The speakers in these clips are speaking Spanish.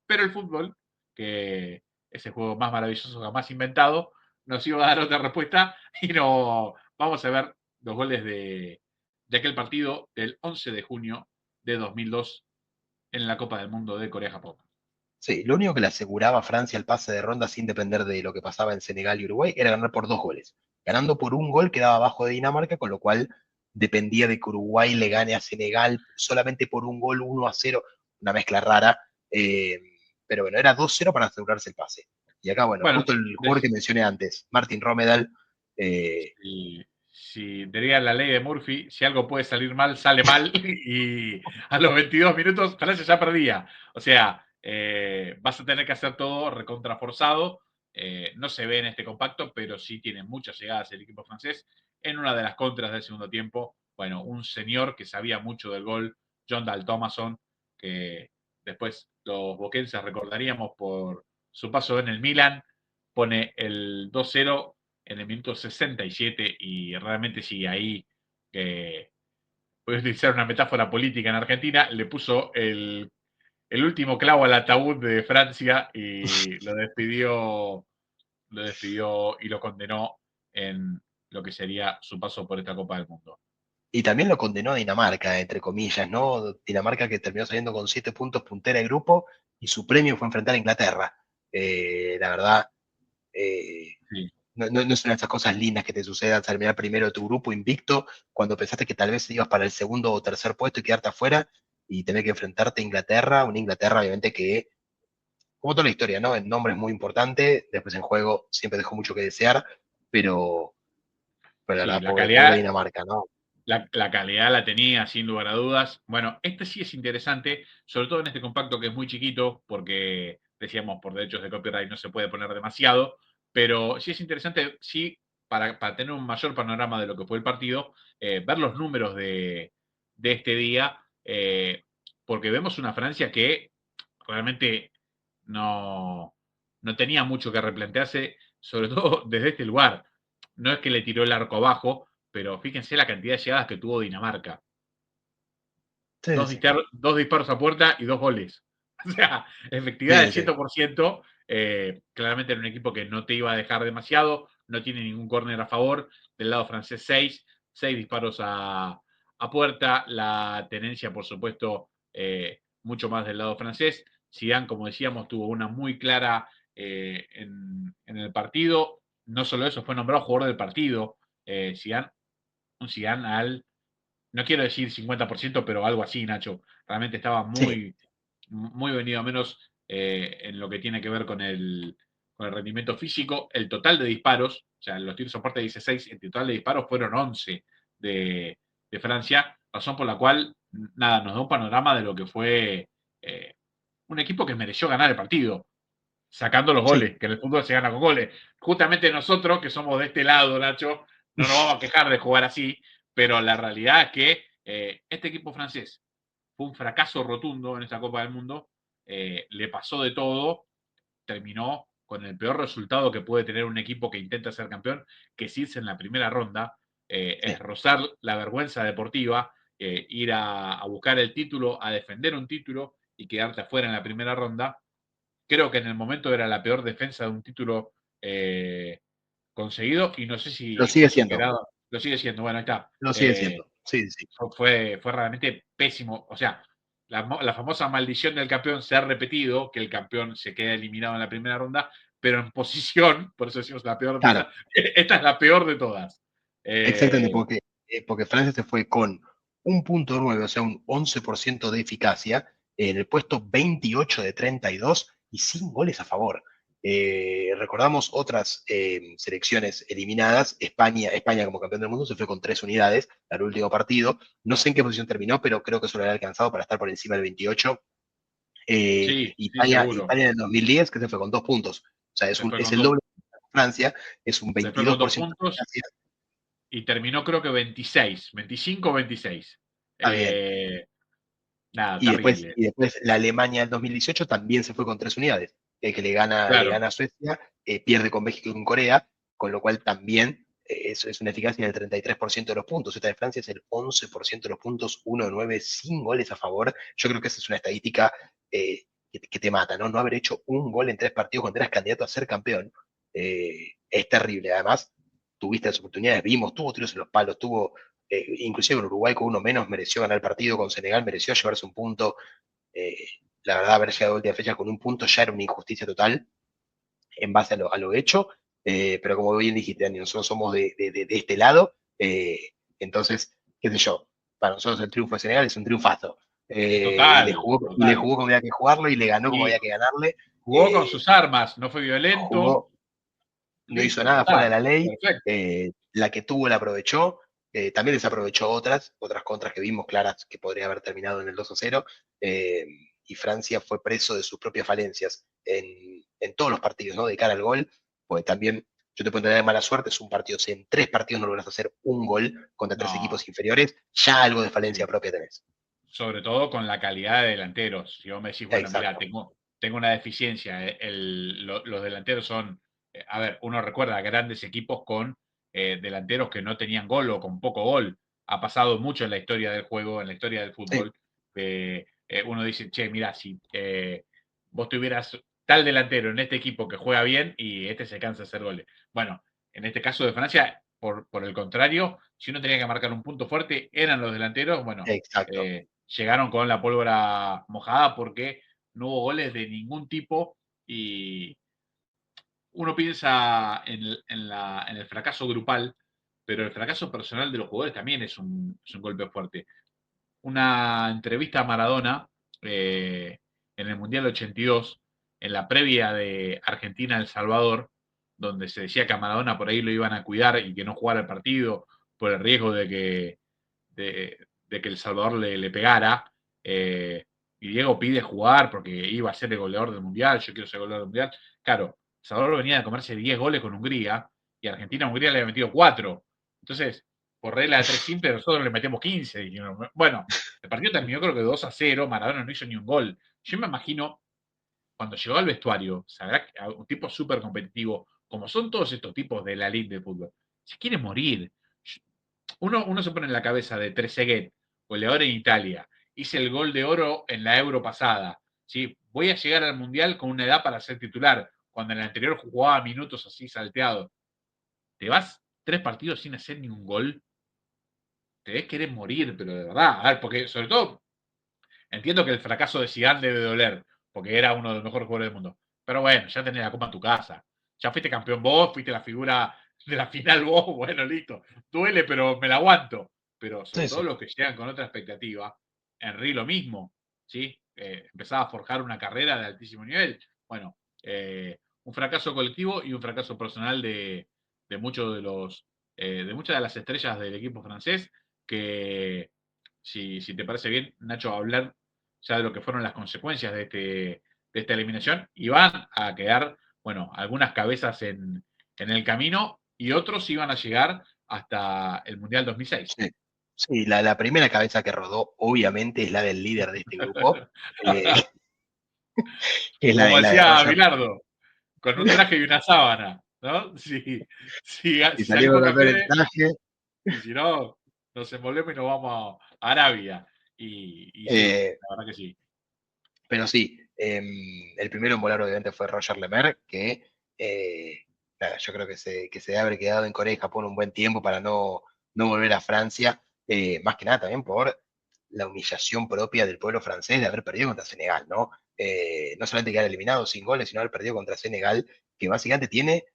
pero el fútbol, que ese juego más maravilloso jamás inventado, nos iba a dar otra respuesta y no vamos a ver los goles de aquel partido del 11 de junio de 2002 en la Copa del Mundo de Corea-Japón. Sí, lo único que le aseguraba a Francia el pase de ronda sin depender de lo que pasaba en Senegal y Uruguay era ganar por 2 goles. Ganando por un gol quedaba abajo de Dinamarca, con lo cual dependía de que Uruguay le gane a Senegal solamente por un gol, 1-0, una mezcla rara. eh, pero bueno, era 2-0 para asegurarse el pase. Y acá, bueno, Bueno, justo el jugador que mencioné antes, Martin Romedal, si diría la ley de Murphy, si algo puede salir mal, sale mal. Y a los 22 minutos Francia ya perdía. O sea, vas a tener que hacer todo recontraforzado. No se ve en este compacto, pero sí tiene muchas llegadas el equipo francés. En una de las contras del segundo tiempo, bueno, un señor que sabía mucho del gol, John Dal Thomason, que después los boquenses recordaríamos por su paso en el Milan, pone el 2-0 en el minuto 67 y realmente sí, ahí voy a utilizar una metáfora política en Argentina, le puso el último clavo al ataúd de Francia y lo despidió y lo condenó en lo que sería su paso por esta Copa del Mundo. y también lo condenó a Dinamarca, entre comillas, ¿no? Dinamarca que terminó saliendo con 7 puntos puntera de grupo y su premio fue enfrentar a Inglaterra. La verdad, eh, Sí. no es una de esas cosas lindas que te sucedan terminar primero de tu grupo invicto cuando pensaste que tal vez ibas para el segundo o tercer puesto y quedarte afuera y tener que enfrentarte a Inglaterra, una Inglaterra obviamente que, como toda la historia, ¿no? En nombre es muy importante, después en juego siempre dejó mucho que desear, pero, pero la Sí, verdad, la pobre calidad, Dinamarca, ¿no? la calidad la tenía, sin lugar a dudas. Bueno, este sí es interesante, sobre todo en este compacto que es muy chiquito, porque decíamos por derechos de copyright no se puede poner demasiado, pero sí es interesante, sí, para tener un mayor panorama de lo que fue el partido, ver los números de este día, porque vemos una Francia que realmente no, no tenía mucho que replantearse, sobre todo desde este lugar. No es que le tiró el arco abajo, pero fíjense la cantidad de llegadas que tuvo Dinamarca. Sí, sí, Dos disparos a puerta y 2 goles. O sea, efectividad del sí, sí. 100%. Claramente era un equipo que no te iba a dejar demasiado, no tiene ningún córner a favor. Del lado francés, 6 disparos a puerta. La tenencia, por supuesto, mucho más del lado francés. Zidane, como decíamos, tuvo una muy clara en el partido. No solo eso, fue nombrado jugador del partido. Zidane, un Zidane no quiero decir 50%, pero algo así, Nacho. Realmente estaba Sí, muy venido a menos en lo que tiene que ver con el rendimiento físico. El total de disparos, o sea, los tiros aparte de 16, el total de disparos fueron 11 de Francia, razón por la cual, nada, nos da un panorama de lo que fue eh, un equipo que mereció ganar el partido, sacando los sí. goles, que en el fútbol se gana con goles. Justamente nosotros, que somos de este lado, Nacho, no nos vamos a quejar de jugar así, pero la realidad es que este equipo francés fue un fracaso rotundo en esta Copa del Mundo, le pasó de todo, terminó con el peor resultado que puede tener un equipo que intenta ser campeón, que es irse en la primera ronda, es Sí. rozar la vergüenza deportiva, ir a buscar el título, a defender un título y quedarte afuera en la primera ronda. Creo que en el momento era la peor defensa de un título conseguido y no sé Lo si sigue fue siendo, superado. Lo sigue siendo, bueno, ahí está. lo sigue siendo. Sí, sí. Fue realmente pésimo. O sea, la famosa maldición del campeón se ha repetido, que el campeón se queda eliminado en la primera ronda, pero en posición, por eso decimos la peor Claro, defensa, esta es la peor de todas. exactamente, Eh, porque Francia se fue con 1,9, o sea, un 11% de eficacia, en el puesto 28 de 32 y sin goles a favor. Recordamos otras selecciones eliminadas. España como campeón del mundo se fue con 3 unidades al último partido. No sé en qué posición terminó, pero creo que eso lo había alcanzado para estar por encima del 28. sí, sí, seguro. Italia en el 2010, que se fue con 2 puntos. O sea, Se fue es con el dos, doble de Francia, es un se fue con dos 22% de puntos eficacia. y terminó creo que 26, 25 o 26. Está bien. Nada, terrible. Y después la Alemania del 2018 también se fue con 3 unidades, que le Claro, gana a Suecia, pierde con México y con Corea, con lo cual también es una eficacia del 33% de los puntos. Esta de Francia es el 11% de los puntos, 1 de 9 sin goles a favor. Yo creo que esa es una estadística que te mata, ¿no? No haber hecho un gol en 3 partidos cuando eras candidato a ser campeón, es terrible. Además, tuviste las oportunidades, vimos, tuvo tiros en los palos, inclusive con Uruguay con uno menos mereció ganar el partido, con Senegal mereció llevarse un punto. Eh, la verdad, haber llegado a última fecha con un punto ya era una injusticia total en base a lo hecho, pero como bien dijiste, Dani, nosotros somos de este lado, entonces, qué sé yo, para nosotros el triunfo de Senegal es un triunfazo. Total, Y le total. jugó como había que jugarlo y le ganó como Y había que ganarle. jugó con eh, sus armas, no fue violento. Jugó, no hizo Listo, ya nada fuera de está. la ley, Perfecto. la que tuvo la aprovechó, también desaprovechó otras contras que vimos claras que podría haber terminado en el 2-0, eh, y Francia fue preso de sus propias falencias en todos los partidos, ¿no? De cara al gol, pues también yo te puedo tener mala suerte, es un partido, si en 3 partidos no logras hacer un gol contra 3 equipos No, inferiores, ya algo de falencia sí. propia tenés. Sobre todo con la calidad de delanteros. Si vos me decís, bueno, mira, Exacto. tengo una deficiencia, los delanteros son, a ver, uno recuerda grandes equipos con delanteros que no tenían gol o con poco gol. Ha pasado mucho en la historia del juego, en la historia del Sí, fútbol. Uno dice, che, mira, si vos tuvieras tal delantero en este equipo que juega bien y este se cansa de hacer goles. Bueno, en este caso de Francia, por el contrario, si uno tenía que marcar un punto fuerte, eran los delanteros. Bueno, exacto. llegaron con la pólvora mojada porque no hubo goles de ningún tipo y uno piensa en el fracaso grupal, pero el fracaso personal de los jugadores también es un golpe fuerte. Una entrevista a Maradona en el Mundial 82, en la previa de Argentina-El Salvador, donde se decía que a Maradona por ahí lo iban a cuidar y que no jugara el partido por el riesgo de que El Salvador le pegara. eh, y Diego pide jugar porque iba a ser el goleador del Mundial, yo quiero ser goleador del Mundial. Claro, El Salvador venía de comerse 10 goles con Hungría y Argentina a Hungría le había metido 4. Entonces, por regla de 3 simples, nosotros le metemos 15. Y bueno, el partido terminó creo que 2-0, Maradona no hizo ni un gol. Yo me imagino, cuando llegó al vestuario, sabrá que un tipo súper competitivo, como son todos estos tipos de la elite de fútbol, se quiere morir. Uno se pone en la cabeza de Trezeguet, goleador en Italia, hice el gol de oro en la Euro pasada, ¿sí? Voy a llegar al Mundial con una edad para ser titular, cuando en el anterior jugaba minutos así salteados. Te vas 3 partidos sin hacer ni un gol, te ves querer morir, pero de verdad. A ver, porque sobre todo entiendo que el fracaso de Zidane debe doler, porque era uno de los mejores jugadores del mundo. Pero bueno, ya tenés la copa en tu casa. Ya fuiste campeón vos, fuiste la figura de la final vos, bueno, listo. Duele, pero me la aguanto. Pero sobre Sí, todo sí. los que llegan con otra expectativa, Henry lo mismo, ¿sí? Empezaba a forjar una carrera de altísimo nivel. Bueno, un fracaso colectivo y un fracaso personal de muchos de muchas de las estrellas del equipo francés que si te parece bien, Nacho, hablar ya de lo que fueron las consecuencias de esta eliminación y van a quedar, bueno, algunas cabezas en el camino y otros iban a llegar hasta el Mundial 2006. Sí, sí, la primera cabeza que rodó, obviamente, es la del líder de este grupo, eh, que es Como la de decía Roger, Bilardo, con un traje y una sábana, ¿no? y Si salimos salimos campeón en campeones, traje. y si no, nos envolvemos y nos vamos a Arabia. Y sí, eh, la verdad que sí. pero sí, el primero en volar, obviamente, fue Roger Lemaire, que nada, yo creo que se debe haber quedado en Corea y Japón un buen tiempo para no volver a Francia, más que nada también por la humillación propia del pueblo francés de haber perdido contra Senegal, ¿no? No solamente quedar eliminado sin goles, sino haber perdido contra Senegal, que básicamente tiene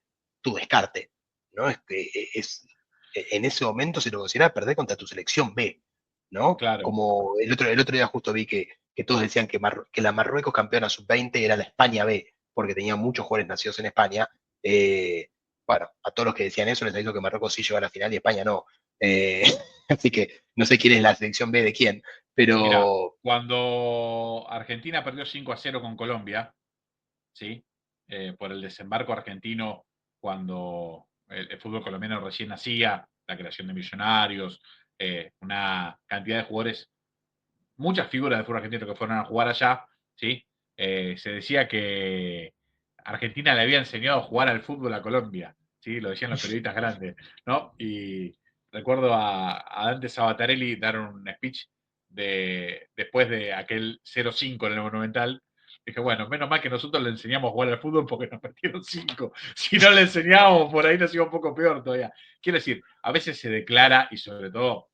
tu descarte, ¿no? En ese momento se lo considera perder contra tu selección B, ¿no? Claro. Como el otro día justo vi que todos decían que la Marruecos campeona sub-20 era la España B, porque tenía muchos jugadores nacidos en España. Eh, bueno, a todos los que decían eso les digo que Marruecos sí llegó a la final y España no. Eh, así que no sé quién es la selección B de quién, Mira, pero cuando Argentina perdió 5-0 con Colombia, ¿sí? Por el desembarco argentino, cuando el fútbol colombiano recién nacía, la creación de millonarios, una cantidad de jugadores, muchas figuras del fútbol argentino que fueron a jugar allá, ¿sí? Se decía que Argentina le había enseñado a jugar al fútbol a Colombia, ¿sí? Lo decían los periodistas grandes, ¿no? Y recuerdo a Dante Sabatarelli dar un speech después de aquel 0-5 en el Monumental, Dije, bueno, menos mal que nosotros le enseñamos a jugar al fútbol porque nos metieron 5. Si no le enseñábamos, por ahí nos iba un poco peor todavía. Quiero decir, a veces se declara, y sobre todo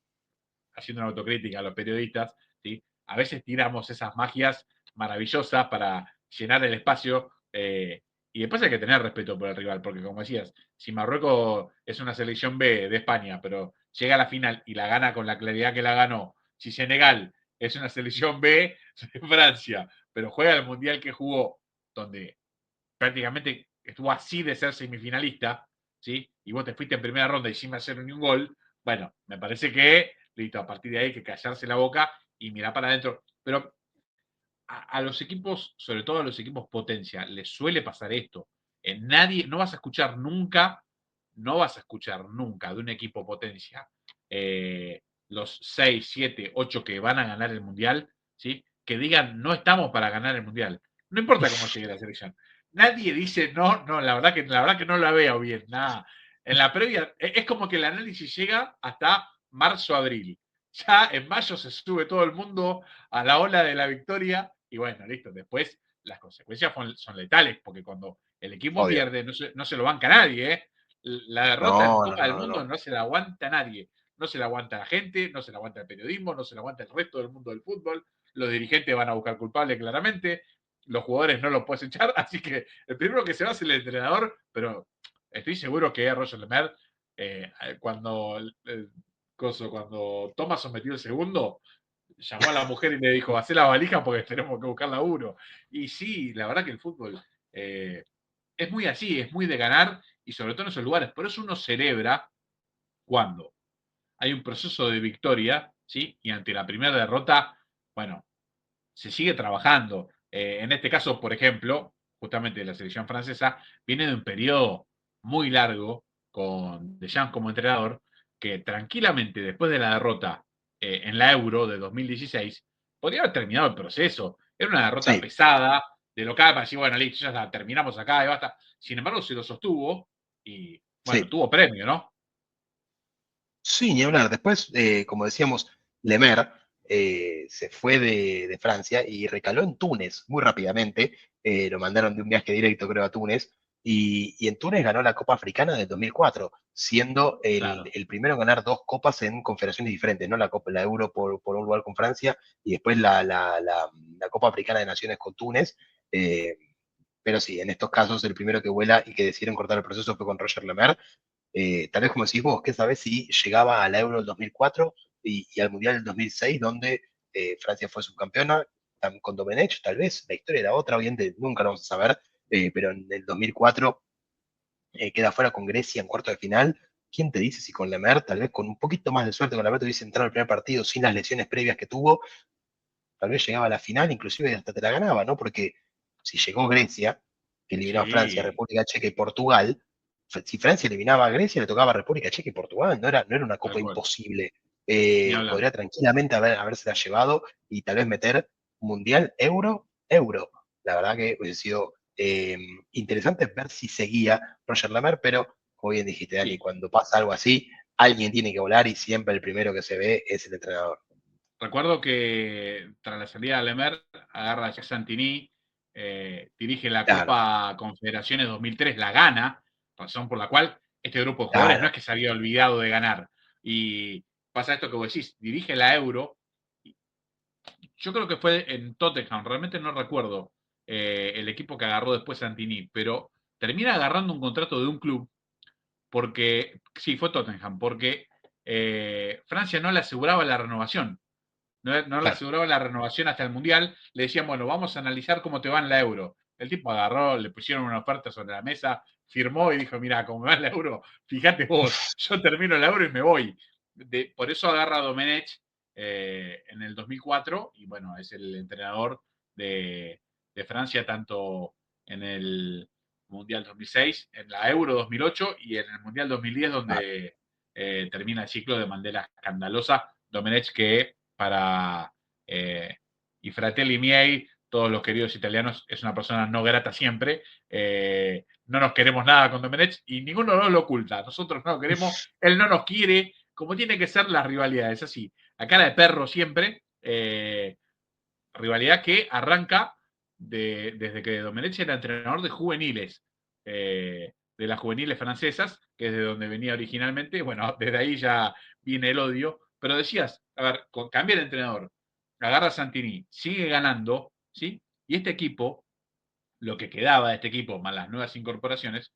haciendo una autocrítica a los periodistas, ¿sí? A veces tiramos esas magias maravillosas para llenar el espacio y después hay que tener respeto por el rival, porque como decías, si Marruecos es una selección B de España, pero llega a la final y la gana con la claridad que la ganó, si Senegal es una selección B de Francia, pero juega el Mundial que jugó, donde prácticamente estuvo así de ser semifinalista, ¿sí? Y vos te fuiste en primera ronda y sin hacer ni un gol, bueno, me parece que, listo, a partir de ahí hay que callarse la boca y mirar para adentro. Pero a los equipos, sobre todo a los equipos potencia, les suele pasar esto. Nadie, no vas a escuchar nunca, no vas a escuchar nunca de un equipo potencia los 6, 7, 8 que van a ganar el Mundial, ¿sí? Que digan, no estamos para ganar el Mundial. No importa cómo llegue la selección. Nadie dice, no, no, la verdad que no la veo bien, nada. En la previa, es como que el análisis llega hasta marzo, abril. Ya en mayo se sube todo el mundo a la ola de la victoria y bueno, listo. Después las consecuencias son letales porque cuando el equipo Obvio. pierde no se lo banca nadie. ¿Eh? La derrota en No, no, Copa del no, Mundo no. no se la aguanta nadie. No se la aguanta la gente, no se la aguanta el periodismo, no se la aguanta el resto del mundo del fútbol. Los dirigentes van a buscar culpables claramente. Los jugadores no los puedes echar. Así que el primero que se va es el entrenador, pero estoy seguro que Roger Lemaire, cuando cuando Thomas sometió el segundo, llamó a la mujer y le dijo, hacé la valija porque tenemos que buscar laburo. Y sí, la verdad que el fútbol es muy así, es muy de ganar y sobre todo en esos lugares. Por eso uno celebra cuando hay un proceso de victoria, ¿sí? Y ante la primera derrota, bueno, se sigue trabajando. En este caso, por ejemplo, justamente la selección francesa viene de un periodo muy largo con Deschamps como entrenador, que tranquilamente después de la derrota en la Euro de 2016, podría haber terminado el proceso. Era una derrota Sí, pesada, de local para decir, bueno, listo, ya está, terminamos acá y basta. Sin embargo, se lo sostuvo y, bueno, sí. tuvo premio, ¿no? Sí, ni hablar. Después, como decíamos, Lemer se fue de Francia y recaló en Túnez muy rápidamente. Lo mandaron de un viaje directo, creo, a Túnez. Y en Túnez ganó la Copa Africana del 2004, siendo Claro, el primero en ganar dos copas en confederaciones diferentes, ¿no? La Euro por un lugar con Francia y después la Copa Africana de Naciones con Túnez. Eh, pero sí, en estos casos, el primero que vuela y que decidieron cortar el proceso fue con Roger Lemer. Tal vez como decís vos, ¿qué sabés si llegaba al Euro del 2004 y al Mundial del 2006, donde Francia fue subcampeona con Domenech? Tal vez la historia era otra, obviamente nunca lo vamos a saber, pero en el 2004 queda fuera con Grecia en cuarto de final. ¿Quién te dice si con Lemer, tal vez con un poquito más de suerte, con Lemer hubiese entrado al primer partido sin las lesiones previas que tuvo, tal vez llegaba a la final, inclusive hasta te la ganaba, ¿no? Porque si llegó Grecia, que eliminó a Francia, sí, República Checa y Portugal, si Francia eliminaba a Grecia, le tocaba a República Checa y Portugal, no era una tal copa cual, imposible. ni hablar. Podría tranquilamente habérsela llevado y tal vez meter Mundial, Euro. La verdad que hubiese sido interesante ver si seguía Roger Lamer, pero como bien dijiste, Dani, Sí, cuando pasa algo así, alguien tiene que volar y siempre el primero que se ve es el entrenador. recuerdo que tras la salida de Lemer, agarra a Jacques Santini, dirige la Claro, Copa Confederaciones 2003, la gana, razón por la cual este grupo de jugadores no claro, es que se había olvidado de ganar. Y pasa esto que vos decís, dirige la Euro. Yo creo que fue en Tottenham, realmente no recuerdo el equipo que agarró después Santini, pero termina agarrando un contrato de un club porque, sí, fue Tottenham, porque Francia no le aseguraba la renovación. No le claro. aseguraba la renovación hasta el Mundial, le decían, bueno, vamos a analizar cómo te va en la Euro. El tipo agarró, le pusieron una oferta sobre la mesa, firmó y dijo, mira, como me va en la Euro, fíjate vos, yo termino la Euro y me voy. Por eso agarra a Domenech en el 2004 y bueno, es el entrenador de Francia tanto en el Mundial 2006, en la Euro 2008 y en el Mundial 2010 Claro. donde termina el ciclo de manera escandalosa. Domenech que para y Fratelli Miei, todos los queridos italianos, es una persona no grata siempre. No nos queremos nada con Domenech y ninguno nos lo oculta. Nosotros no lo queremos, él no nos quiere, como tiene que ser las rivalidades, así. A cara de perro siempre, rivalidad que arranca desde que Domenech era entrenador de juveniles, de las juveniles francesas, que es de donde venía originalmente. Bueno, desde ahí ya viene el odio. Pero decías, a ver, cambia el entrenador, agarra a Santini, sigue ganando, ¿sí? Y este equipo, lo que quedaba de este equipo, más las nuevas incorporaciones,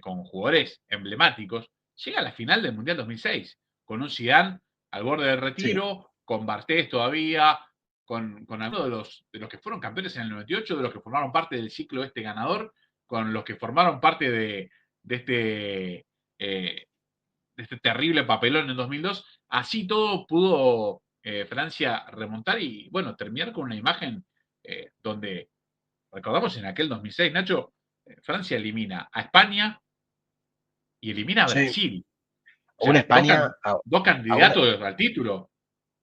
con jugadores emblemáticos, llega a la final del Mundial 2006, con un Zidane al borde del Sí, retiro, con Bartés todavía, con algunos de los que fueron campeones en el 98, de los que formaron parte del ciclo este ganador, con los que formaron parte de este terrible papelón en 2002. Así todo pudo Francia remontar y, bueno, terminar con una imagen donde, recordamos en aquel 2006, Nacho, Francia elimina a España y elimina a sí. Brasil. O Una sea, España, dos a una, candidatos al título.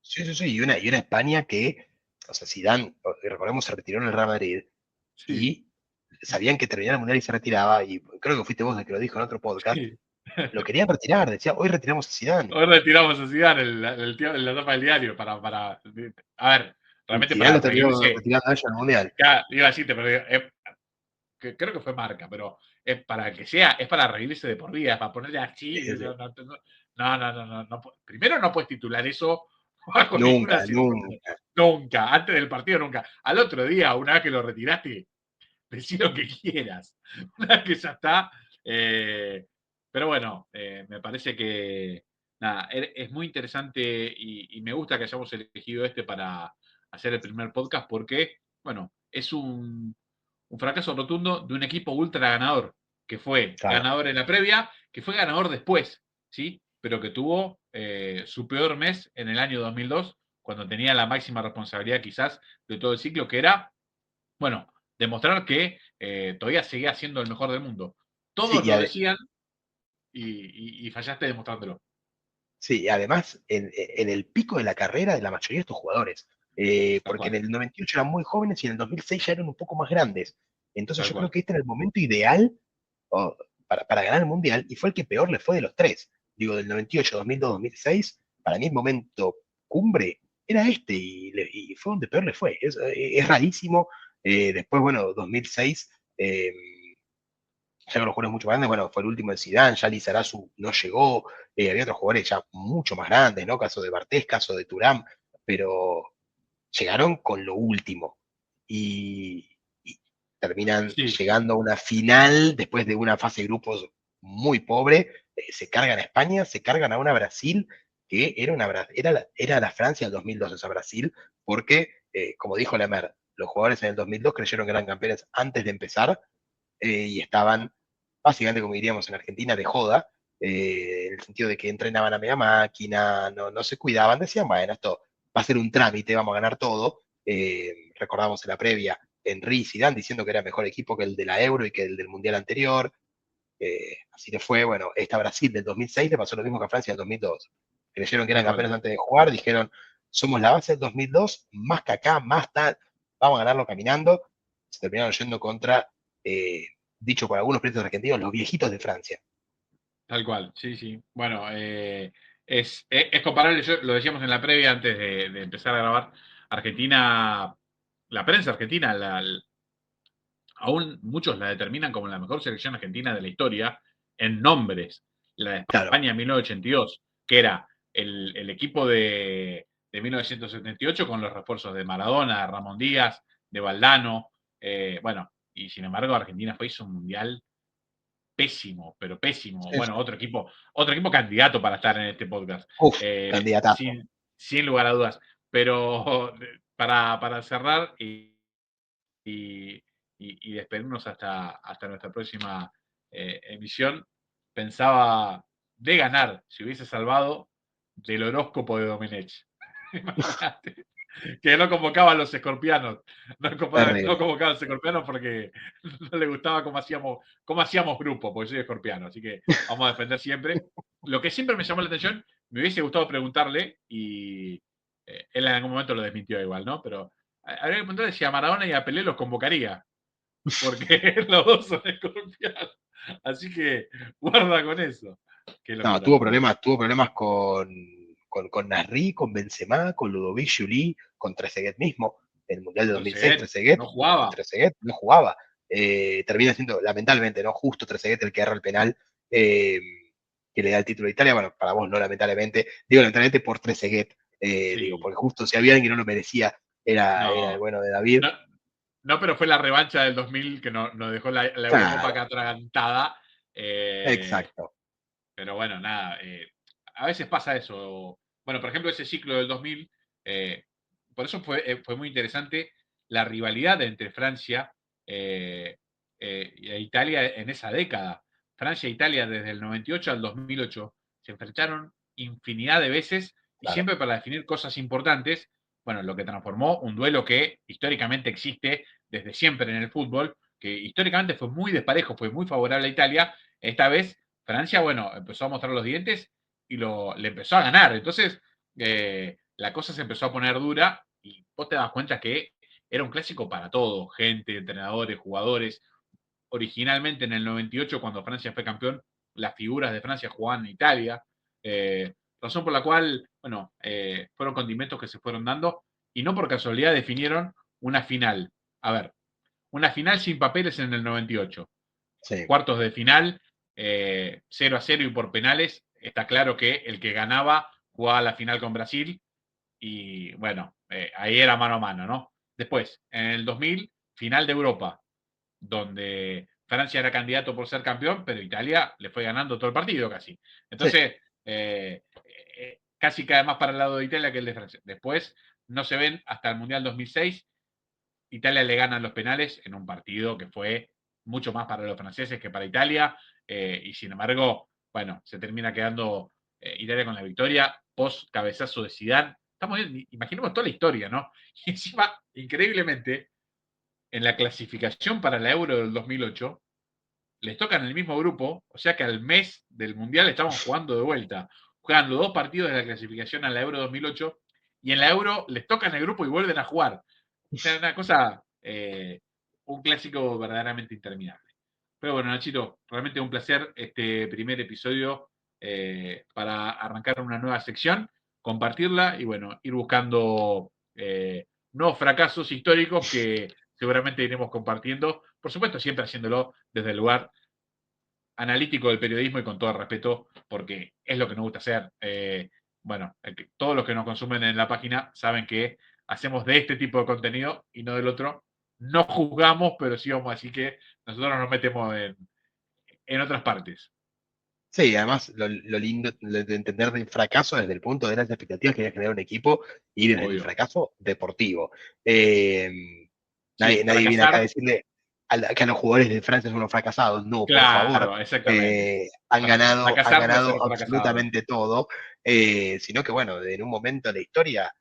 sí, sí, sí, y una España que, o sea, Zidane, recordemos, se retiró en el Real Madrid Sí, y sabían que terminaba el Mundial y se retiraba, y creo que fuiste vos el que lo dijo en otro podcast, sí. lo querían retirar, decía, hoy retiramos a Zidane. Hoy retiramos a Zidane en la tapa del diario a ver, Y realmente Zidane para lo terminó reírse. retirando a ellos en el Mundial. Ya, iba a decirte, pero que creo que fue marca, pero es para que sea, es para reírse de por vida, es para ponerle así. Sí, sí. Primero no puedes titular eso bajo Nunca, ninguna circunstancia. nunca. Nunca, antes del partido nunca. Al otro día, una vez que lo retiraste, decí lo que quieras. Una vez que ya está. Pero bueno, me parece que nada, es muy interesante y me gusta que hayamos elegido este para hacer el primer podcast porque, bueno, es un fracaso rotundo de un equipo ultra ganador, que fue Claro. ganador en la previa, que fue ganador después, ¿sí? Pero que tuvo su peor mes en el año 2002, cuando tenía la máxima responsabilidad quizás de todo el ciclo, que era, bueno, demostrar que todavía seguía siendo el mejor del mundo. Sí, Todos lo decían y fallaste demostrándolo. sí, y además en el pico de la carrera de la mayoría de estos jugadores, Tal porque en cual, el 98 eran muy jóvenes y en el 2006 ya eran un poco más grandes. Entonces tal yo creo cual. que este era el momento ideal para ganar el Mundial y fue el que peor le fue de los tres. Digo, del 98, 2002, 2006, para mí el momento cumbre era este y fue donde peor le fue. Es rarísimo. Después, bueno, 2006, ya con los jugadores mucho más grandes, bueno, fue el último de Zidane, ya Lizarazu no llegó, había otros jugadores ya mucho más grandes, ¿no? Caso de Bartés, caso de Turán, pero llegaron con lo último y terminan Sí, llegando a una final después de una fase de grupos muy pobre, se cargan a España, se cargan a una Brasil que era la Francia del 2002 esa Brasil, porque, como dijo Lemer, los jugadores en el 2002 creyeron que eran campeones antes de empezar y estaban básicamente, como diríamos en Argentina, de joda, en el sentido de que entrenaban a media máquina, no se cuidaban, decían, bueno, esto va a ser un trámite, vamos a ganar todo. Recordamos en la previa, Henry y Zidane diciendo que era mejor equipo que el de la Euro y que el del Mundial anterior. Así que fue, bueno, esta Brasil del 2006 le pasó lo mismo que a Francia del 2002. Creyeron que eran tal cual. campeones antes de jugar, dijeron, somos la base del 2002, más que acá, más tal, vamos a ganarlo caminando. Se terminaron yendo contra eh, dicho por algunos periodistas argentinos, los viejitos de Francia. Tal cual, sí, sí. Bueno, es comparable, lo decíamos en la previa antes de empezar a grabar. Argentina, la prensa argentina, aún muchos la determinan como la mejor selección argentina de la historia en nombres. La de Claro, España 1982, que era el equipo de 1978 con los refuerzos de Maradona, de Ramón Díaz, de Valdano. Bueno, y sin embargo, Argentina fue hizo un mundial pésimo, pero pésimo. sí, sí. Bueno, otro equipo candidato para estar en este podcast, Uf, eh, candidatazo. sin lugar a dudas. Pero para cerrar y, y despedirnos hasta nuestra próxima emisión, pensaba de ganar, si hubiese salvado, del horóscopo de Domenech. Imagínate que no convocaba a los escorpianos, no Terrible. convocaba a los escorpianos porque no le gustaba cómo hacíamos grupo, porque soy escorpiano, así que vamos a defender siempre. Lo que siempre me llamó la atención, me hubiese gustado preguntarle, y él en algún momento lo desmintió igual, ¿no? Pero habría que preguntarle si a Maradona y a Pelé los convocaría, porque los dos son escorpianos. Así que guarda con eso. Qué No, locura, ¿no? tuvo problemas con Nasri, con Benzema, con Ludovic Juli, con Trezeguet mismo. en el Mundial de 2006, Trezeguet Trezeguet, no jugaba. Trezeguet no jugaba. Termina siendo, lamentablemente, no justo Trezeguet el que erra el penal eh, que le da el título a Italia. Bueno, para vos no lamentablemente, digo lamentablemente por Trezeguet, digo, Sí, porque justo si había alguien que no lo merecía, era el no, bueno de David. no, no, pero fue la revancha del 2000 que nos dejó la Eurocopa Claro, acá atragantada. eh, exacto. pero bueno, nada, a veces pasa eso. Bueno, por ejemplo, ese ciclo del 2000, por eso fue muy interesante la rivalidad entre Francia eh, e Italia en esa década. Francia e Italia desde el 98 al 2008 se enfrentaron infinidad de veces y Claro. siempre para definir cosas importantes. Bueno, lo que transformó un duelo que históricamente existe desde siempre en el fútbol, que históricamente fue muy desparejo, fue muy favorable a Italia. Esta vez Francia, bueno, empezó a mostrar los dientes y le empezó a ganar. Entonces, la cosa se empezó a poner dura y vos te das cuenta que era un clásico para todos, gente, entrenadores, jugadores. Originalmente en el 98, cuando Francia fue campeón, las figuras de Francia jugaban en Italia. Razón por la cual, bueno, fueron condimentos que se fueron dando y no por casualidad definieron una final. A ver, una final sin papeles en el 98, Sí, cuartos de final, 0-0 y por penales. Está claro que el que ganaba jugaba la final con Brasil y bueno, ahí era mano a mano, ¿no? Después, en el 2000, final de Europa, donde Francia era candidato por ser campeón, pero Italia le fue ganando todo el partido casi. sí, Entonces, casi cae más para el lado de Italia que el de Francia. Después, no se ven hasta el Mundial 2006. Italia le gana los penales en un partido que fue mucho más para los franceses que para Italia, y sin embargo, bueno, se termina quedando Italia con la victoria post cabezazo de Zidane. Estamos bien, imaginemos toda la historia, ¿no? Y encima, increíblemente, en la clasificación para la Euro del 2008, les tocan el mismo grupo, o sea que al mes del Mundial estaban jugando de vuelta. Juegan los dos partidos de la clasificación a la Euro 2008 y en la Euro les tocan el grupo y vuelven a jugar. O sea, una cosa, un clásico verdaderamente interminable. Pero bueno, Nachito, realmente un placer este primer episodio para arrancar una nueva sección, compartirla y bueno, ir buscando nuevos fracasos históricos que seguramente iremos compartiendo. Por supuesto, siempre haciéndolo desde el lugar analítico del periodismo y con todo el respeto, porque es lo que nos gusta hacer. Bueno, todos los que nos consumen en la página saben que hacemos de este tipo de contenido y no del otro. No juzgamos, pero sí vamos, así que nosotros nos metemos en otras partes. sí, además lo lindo de entender del fracaso desde el punto de las expectativas que debe generar un equipo y desde el Obvio. fracaso deportivo. Nadie, Sí, nadie viene acá a fracasar, decirle que a los jugadores de Francia son unos fracasados. No, por favor. claro, exactamente. Han Fracasar no es ser ganado un fracasado. absolutamente todo, sino que bueno, en un momento de la historia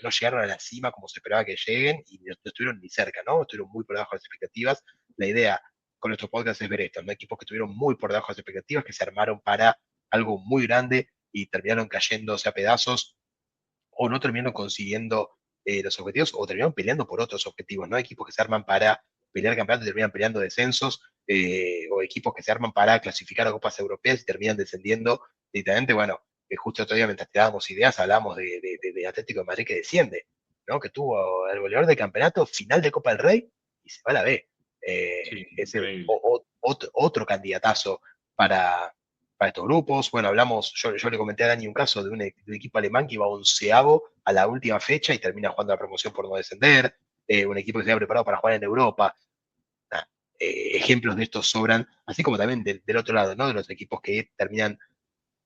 no llegaron a la cima como se esperaba que lleguen y no estuvieron ni cerca, ¿no? Estuvieron muy por debajo de las expectativas. La idea con nuestro podcast es ver esto, ¿no? Equipos que estuvieron muy por debajo de las expectativas, que se armaron para algo muy grande y terminaron cayéndose a pedazos o no terminaron consiguiendo los objetivos o terminaron peleando por otros objetivos, ¿no? Equipos que se arman para pelear campeonatos y terminan peleando descensos, o equipos que se arman para clasificar a copas europeas y terminan descendiendo directamente, bueno, justo otro día mientras tirábamos ideas hablábamos de Atlético de Madrid que desciende, ¿no? Que tuvo el goleador del campeonato, final de Copa del Rey y se va a la B. Sí, Ese increíble. otro candidatazo para, para estos grupos. Bueno, hablamos, yo le comenté a Dani un caso de un equipo alemán que iba onceavo a la última fecha y termina jugando la promoción por no descender, un equipo que se había preparado para jugar en Europa. Nah, ejemplos de estos sobran, así como también del otro lado, ¿no? De los equipos que terminan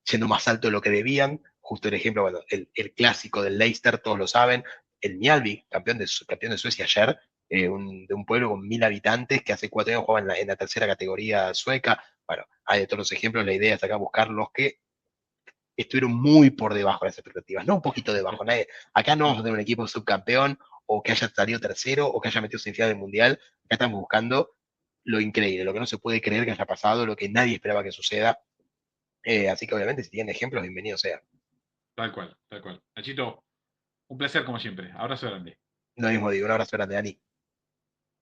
siendo más alto de lo que debían. Justo el ejemplo, bueno, el clásico del Leicester, todos lo saben, el Mjällby, campeón de Suecia ayer, de un pueblo con 1000 habitantes que hace 4 años jugaba en la tercera categoría sueca. Bueno, hay de todos los ejemplos, la idea es acá buscar los que estuvieron muy por debajo de las expectativas, no un poquito debajo. Acá no vamos a tener un equipo subcampeón o que haya salido tercero o que haya metido semifinal del mundial. Acá estamos buscando lo increíble, lo que no se puede creer que haya pasado, lo que nadie esperaba que suceda. Así que obviamente si tienen ejemplos, bienvenidos sea. Tal cual, tal cual. Nachito, un placer como siempre. Abrazo grande. Lo mismo digo, un abrazo grande, Dani.